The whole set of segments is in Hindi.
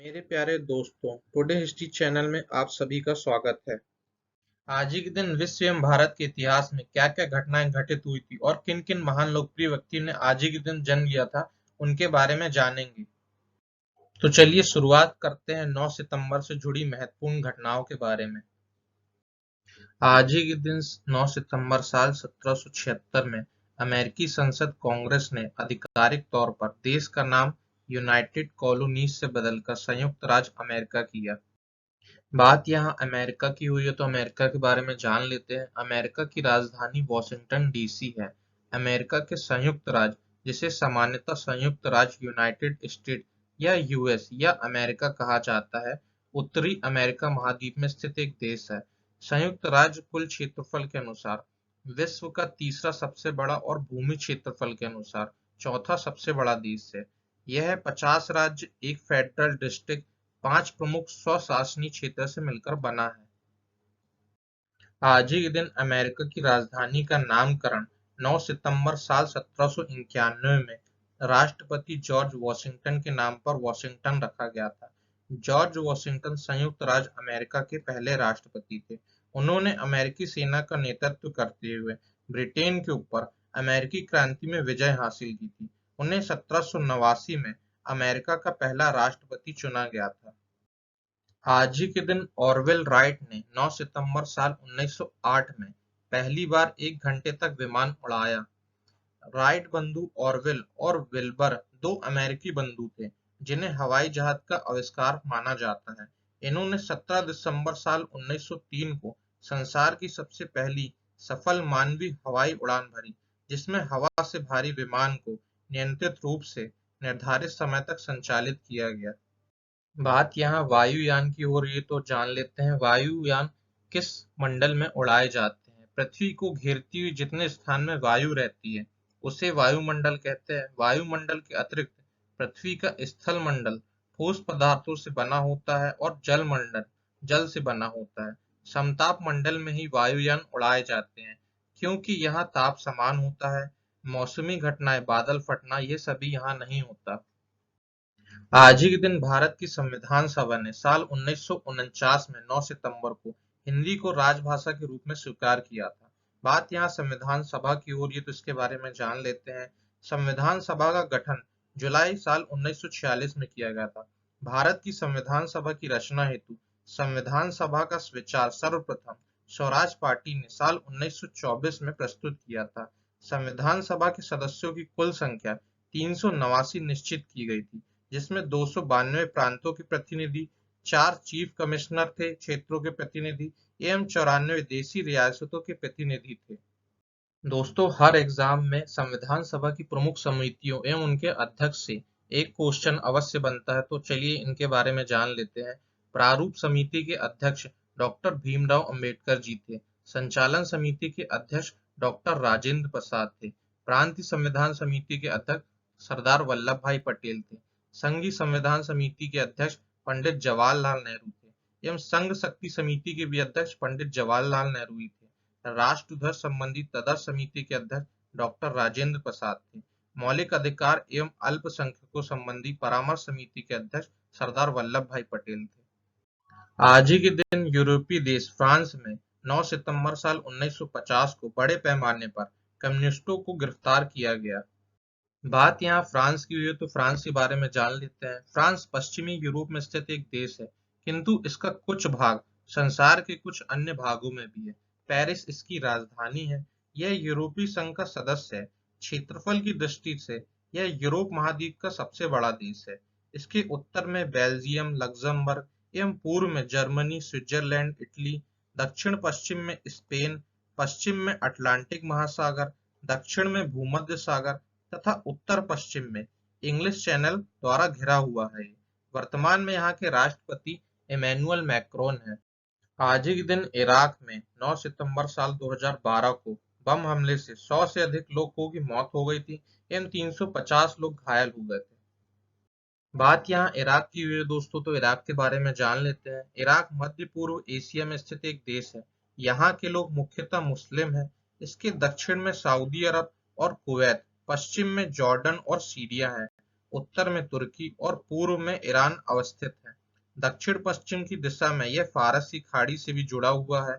मेरे प्यारे दोस्तों, टुडे हिस्ट्री चैनल में आप सभी का स्वागत है। आज ही के दिन विश्व एवं भारत के इतिहास में क्या क्या घटनाएं घटित हुई थी और किन किन महान लोकप्रिय व्यक्ति ने आज ही के दिन जन्म लिया था, उनके बारे में जानेंगे। तो चलिए शुरुआत करते हैं 9 सितंबर से जुड़ी महत्वपूर्ण घटनाओं के बारे में। आज ही के दिन 9 सितंबर साल 1776 में अमेरिकी संसद कांग्रेस ने आधिकारिक तौर पर देश का नाम यूनाइटेड कॉलोनीज से बदलकर संयुक्त राज्य अमेरिका किया। बात यहाँ अमेरिका की हुई है तो अमेरिका के बारे में जान लेते हैं। अमेरिका की राजधानी वॉशिंगटन डीसी है। अमेरिका के संयुक्त राज्य, जिसे सामान्यतः संयुक्त राज्य यूनाइटेड स्टेट या यूएस या अमेरिका कहा जाता है, उत्तरी अमेरिका महाद्वीप में स्थित एक देश है। संयुक्त राज्य कुल क्षेत्रफल के अनुसार विश्व का तीसरा सबसे बड़ा और भूमि क्षेत्रफल के अनुसार चौथा सबसे बड़ा देश है। यह 50 राज्य, एक फेडरल डिस्ट्रिक्ट, 5 प्रमुख स्वशासनी क्षेत्र से मिलकर बना है। आज ही के दिन अमेरिका की राजधानी का नामकरण 9 सितंबर साल 1791 में राष्ट्रपति जॉर्ज वॉशिंगटन के नाम पर वॉशिंगटन रखा गया था। जॉर्ज वॉशिंगटन संयुक्त राज्य अमेरिका के पहले राष्ट्रपति थे। उन्होंने अमेरिकी सेना का नेतृत्व करते हुए ब्रिटेन के ऊपर अमेरिकी क्रांति में विजय हासिल की थी। उन्हें 1789 में अमेरिका का पहला राष्ट्रपति चुना गया था। आज ही के दिन ऑरवेल राइट ने 9 सितंबर साल 1908 में पहली बार 1 घंटे तक विमान उड़ाया। राइट बंधु ऑरवेल और विल्बर दो अमेरिकी बंधु थे जिन्हें हवाई जहाज का आविष्कार माना जाता है। इन्होंने 17 दिसंबर साल 1903 को संसार की सबसे पहली सफल मानवीय हवाई उड़ान भरी, जिसमें हवा से भारी विमान को नियंत्रित रूप से निर्धारित समय तक संचालित किया गया। बात यहाँ वायुयान की हो रही है तो जान लेते हैं वायुयान किस मंडल में उड़ाए जाते हैं। पृथ्वी को घेरती हुई जितने स्थान में वायु रहती है उसे वायुमंडल कहते हैं। वायुमंडल के अतिरिक्त पृथ्वी का स्थल मंडल ठोस पदार्थों से बना होता है और जल मंडल जल से बना होता है। समताप मंडल में ही वायुयान उड़ाए जाते हैं क्योंकि यहाँ ताप समान होता है। मौसमी घटनाएं, बादल फटना, ये सभी यहाँ नहीं होता। आज ही के दिन भारत की संविधान सभा ने साल 1949 में 9 सितंबर को हिंदी को राजभाषा के रूप में स्वीकार किया था। बात यहाँ संविधान सभा की हो रही है तो इसके बारे में जान लेते हैं। संविधान सभा का गठन जुलाई साल 1946 में किया गया था। भारत की संविधान सभा की रचना हेतु संविधान सभा का विचार सर्वप्रथम स्वराज पार्टी ने साल 1924 में प्रस्तुत किया था। संविधान सभा के सदस्यों की कुल संख्या 389 निश्चित की गई थी, जिसमें 292 प्रांतों के प्रतिनिधि, 4 चीफ कमिश्नर थे क्षेत्रों के प्रतिनिधि एवं 94 देशी रियासतों के प्रतिनिधि थे। दोस्तों, हर एग्जाम में संविधान सभा की प्रमुख समितियों एवं उनके अध्यक्ष से एक क्वेश्चन अवश्य बनता है, तो चलिए इनके बारे में जान लेते हैं। प्रारूप समिति के अध्यक्ष डॉक्टर भीमराव अंबेडकर जी थे। संचालन समिति के अध्यक्ष डॉक्टर राजेंद्र प्रसाद थे। प्रांतीय संविधान समिति के अध्यक्ष सरदार वल्लभ भाई पटेल थे। संघीय संविधान समिति के अध्यक्ष पंडित जवाहरलाल नेहरू थे एवं संघ शक्ति समिति के भी अध्यक्ष पंडित जवाहरलाल नेहरू ही थे। राष्ट्रध्वज संबंधी तदर्थ समिति के अध्यक्ष डॉक्टर राजेंद्र प्रसाद थे। मौलिक अधिकार एवं अल्पसंख्यकों संबंधी परामर्श समिति के अध्यक्ष सरदार वल्लभ भाई पटेल थे। आज ही के दिन यूरोपीय देश फ्रांस में 9 सितंबर साल 1950 को बड़े पैमाने पर कम्युनिस्टों को गिरफ्तार किया गया। बात यहाँ फ्रांस की हुई है तो फ्रांस के बारे में जान लेते हैं। फ्रांस पश्चिमी यूरोप में स्थित एक देश है, किंतु इसका कुछ भाग संसार के कुछ अन्य भागों में भी है। पेरिस इसकी राजधानी है। यह यूरोपीय संघ का सदस्य है। क्षेत्रफल की दृष्टि से यह यूरोप महाद्वीप का सबसे बड़ा देश है। इसके उत्तर में बेल्जियम, लग्जमबर्ग एवं पूर्व में जर्मनी, स्विट्जरलैंड, इटली, दक्षिण पश्चिम में स्पेन, पश्चिम में अटलांटिक महासागर, दक्षिण में भूमध्य सागर तथा उत्तर पश्चिम में इंग्लिश चैनल द्वारा घिरा हुआ है। वर्तमान में यहाँ के राष्ट्रपति इमैनुअल मैक्रोन है। आज ही के दिन इराक में 9 सितंबर साल 2012 को बम हमले से 100 से अधिक लोगों की मौत हो गई थी एवं 350 लोग घायल हो गए थे। बात यहाँ इराक की हुई है दोस्तों, तो इराक के बारे में जान लेते हैं। इराक मध्य पूर्व एशिया में स्थित एक देश है। यहाँ के लोग मुख्यतः मुस्लिम हैं। इसके दक्षिण में सऊदी अरब और कुवैत, पश्चिम में जॉर्डन और सीरिया है, उत्तर में तुर्की और पूर्व में ईरान अवस्थित है। दक्षिण पश्चिम की दिशा में यह फारसी खाड़ी से भी जुड़ा हुआ है।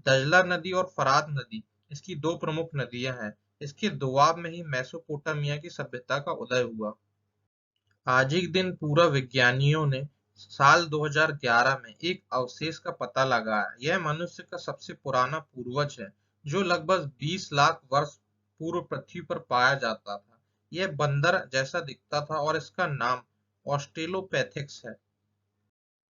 दजला नदी और फरात नदी इसकी दो प्रमुख नदियां हैं। इसके दोआब में ही मेसोपोटामिया की सभ्यता का उदय हुआ। आज ही के दिन पूरा विज्ञानियों ने साल 2011 में एक अवशेष का पता लगाया। यह मनुष्य का सबसे पुराना पूर्वज है, जो लगभग 20 लाख वर्ष पूर्व पृथ्वी पर पाया जाता था। यह बंदर जैसा दिखता था और इसका नाम ऑस्ट्रेलोपैथिक्स है।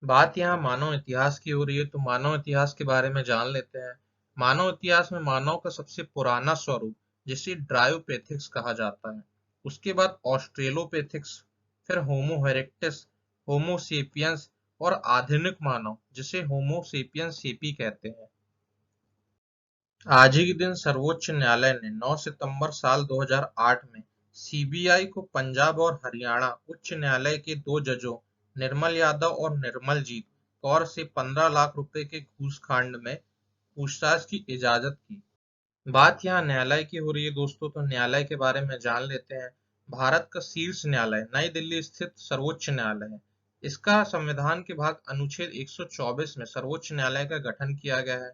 बात यहाँ मानव इतिहास की हो रही है, तो मानव इतिहास के बारे में जान लेते हैं। मानव इतिहास में मानव का सबसे पुराना स्वरूप, जिसे ड्रायोपेथिक्स कहा जाता है, उसके बाद ऑस्ट्रेलोपेथिक्स, फिर होमो इरेक्टस, होमो सेपियंस और आधुनिक मानव, जिसे होमो सेपियंस सेपी कहते हैं। आज ही के दिन सर्वोच्च न्यायालय ने 9 सितंबर साल 2008 में सीबीआई को पंजाब और हरियाणा उच्च न्यायालय के दो जजों निर्मल यादव और निर्मलजीत कौर से 15 लाख रुपए के घूस कांड में पूछताछ की इजाजत की। बात यहाँ न्यायालय की हो रही है दोस्तों, तो न्यायालय के बारे में जान लेते हैं। भारत का शीर्ष न्यायालय नई दिल्ली स्थित सर्वोच्च न्यायालय है। इसका संविधान के भाग अनुच्छेद 124 में सर्वोच्च न्यायालय का गठन किया गया है।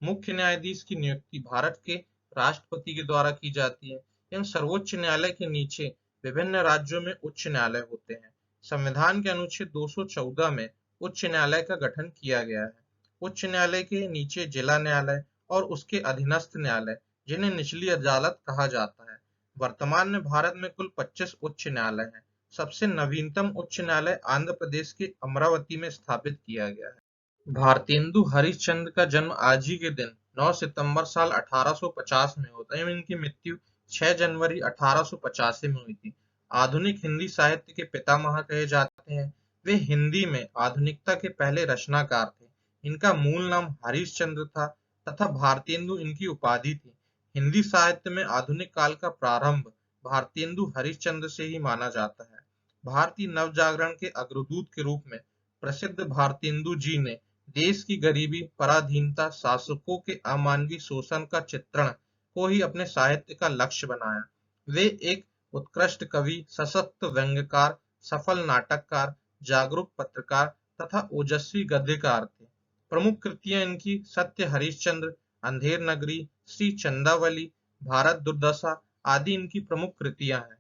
मुख्य न्यायाधीश की नियुक्ति भारत के राष्ट्रपति के द्वारा की जाती है। एवं सर्वोच्च न्यायालय के नीचे विभिन्न राज्यों में उच्च न्यायालय होते हैं। संविधान के अनुच्छेद 214 में उच्च न्यायालय का गठन किया गया है। उच्च न्यायालय के नीचे जिला न्यायालय और उसके अधीनस्थ न्यायालय, जिन्हें निचली अदालत कहा जाता है। वर्तमान में भारत में कुल 25 उच्च न्यायालय हैं। सबसे नवीनतम उच्च न्यायालय आंध्र प्रदेश के अमरावती में स्थापित किया गया है। भारतेंदु हरिश्चंद्र का जन्म आज ही के दिन 9 सितंबर साल 1850 में होता है एवं इनकी मृत्यु 6 जनवरी 1885 में हुई थी। आधुनिक हिंदी साहित्य के पितामह कहे जाते हैं। वे हिंदी में आधुनिकता के पहले रचनाकार थे। इनका मूल नाम हरिश्चंद्र था तथा भारतेंदु इनकी उपाधि थी। हिंदी साहित्य में आधुनिक काल का प्रारंभ भारतेंदु हरिश्चंद्र से ही माना जाता है। भारतीय नवजागरण के अग्रदूत के रूप में प्रसिद्ध भारतेंदु जी ने देश की गरीबी, पराधीनता, शासकों के अमानवीय शोषण का चित्रण को ही अपने साहित्य का लक्ष्य बनाया। वे एक उत्कृष्ट कवि, सशक्त व्यंग्यकार, सफल नाटककार, जागरूक पत्रकार तथा ओजस्वी गद्यकार थे। प्रमुख कृतियां इनकी सत्य हरिश्चंद्र, अंधेर नगरी, श्री चंदावली, भारत दुर्दशा आदि इनकी प्रमुख कृतियां हैं।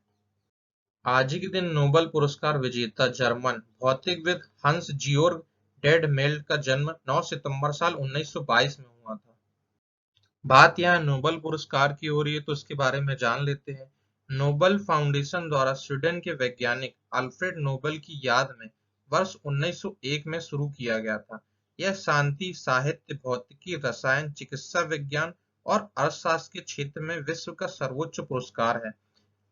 आज ही के दिन नोबेल पुरस्कार विजेता जर्मन भौतिकविद हंस जियोर्ग डेडमेल्ड का जन्म 9 सितंबर साल 1922 में हुआ था। बात यहाँ नोबेल पुरस्कार की हो रही है, तो इसके बारे में जान लेते हैं। नोबेल फाउंडेशन द्वारा स्वीडन के वैज्ञानिक अल्फ्रेड नोबेल की याद में वर्ष 1901 में शुरू किया गया था। यह शांति, साहित्य, भौतिकी, रसायन, चिकित्सा विज्ञान और अर्थशास्त्र के क्षेत्र में विश्व का सर्वोच्च पुरस्कार है।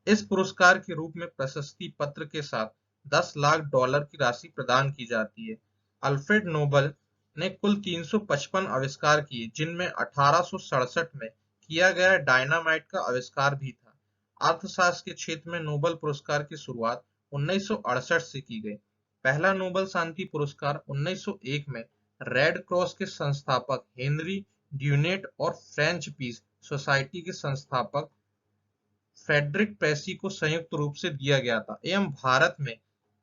इस पुरस्कार के रूप में प्रशस्ति पत्र के साथ 10 लाख डॉलर की राशि प्रदान की जाती है। अल्फ्रेड नोबेल ने कुल 355 आविष्कार किए, जिनमें 1867 में किया गया डायनामाइट का आविष्कार भी था। अर्थशास्त्र के क्षेत्र में नोबेल पुरस्कार की शुरुआत 1968 से की गई। पहला नोबेल शांति पुरस्कार 1901 में रेड क्रॉस के संस्थापक हेनरी ड्यूनेट और फ्रेंच पीस सोसाइटी के संस्थापक फ्रेडरिक प्रेसी को संयुक्त रूप से दिया गया था एवं भारत में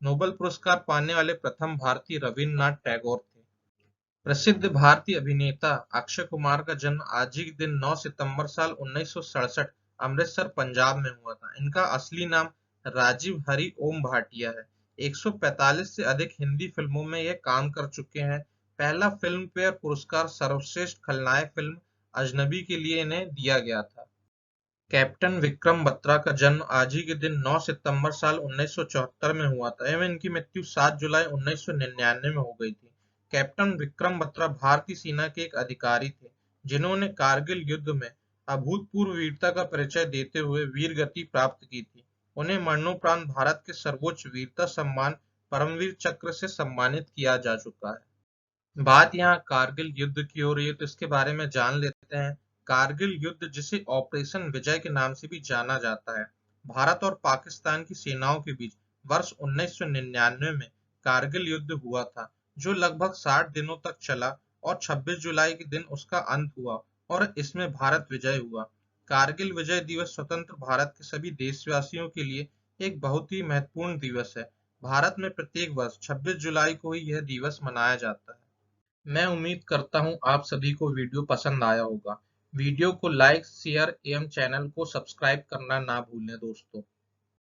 नोबेल पुरस्कार पाने वाले प्रथम भारतीय रविन्द्रनाथ टैगोर थे। प्रसिद्ध भारतीय अभिनेता अक्षय कुमार का जन्म आज ही के दिन 9 सितंबर साल 1967 अमृतसर, पंजाब में हुआ था। इनका असली नाम राजीव हरि ओम भाटिया है। 145 से अधिक हिंदी फिल्मों में यह काम कर चुके हैं। पहला फिल्म फेयर पुरस्कार सर्वश्रेष्ठ खलनायक फिल्म अजनबी के लिए इन्हें दिया गया था। कैप्टन विक्रम बत्रा का जन्म आज ही के दिन 9 सितंबर साल 1974 में हुआ था एवं इनकी मृत्यु 7 जुलाई 1999 में हो गई थी। कैप्टन विक्रम बत्रा भारतीय सेना के एक अधिकारी थे, जिन्होंने कारगिल युद्ध में अभूतपूर्व वीरता का परिचय देते हुए वीर गति प्राप्त की थी। उन्हें मरणोपरांत भारत के सर्वोच्च वीरता सम्मान परमवीर चक्र से सम्मानित किया जा चुका है। बात यहाँ कारगिल युद्ध की हो रही है, तो इसके बारे में जान लेते हैं। कारगिल युद्ध, जिसे ऑपरेशन विजय के नाम से भी जाना जाता है, भारत और पाकिस्तान की सेनाओं के बीच वर्ष 1999 में कारगिल युद्ध हुआ था, जो लगभग 60 दिनों तक चला और 26 जुलाई के दिन उसका अंत हुआ और इसमें भारत विजय हुआ। कारगिल विजय दिवस स्वतंत्र भारत के सभी देशवासियों के लिए एक बहुत ही महत्वपूर्ण दिवस है। भारत में प्रत्येक वर्ष 26 जुलाई को ही यह दिवस मनाया जाता है। मैं उम्मीद करता हूँ आप सभी को वीडियो पसंद आया होगा। वीडियो को लाइक, शेयर एवं चैनल को सब्सक्राइब करना ना भूलें दोस्तों।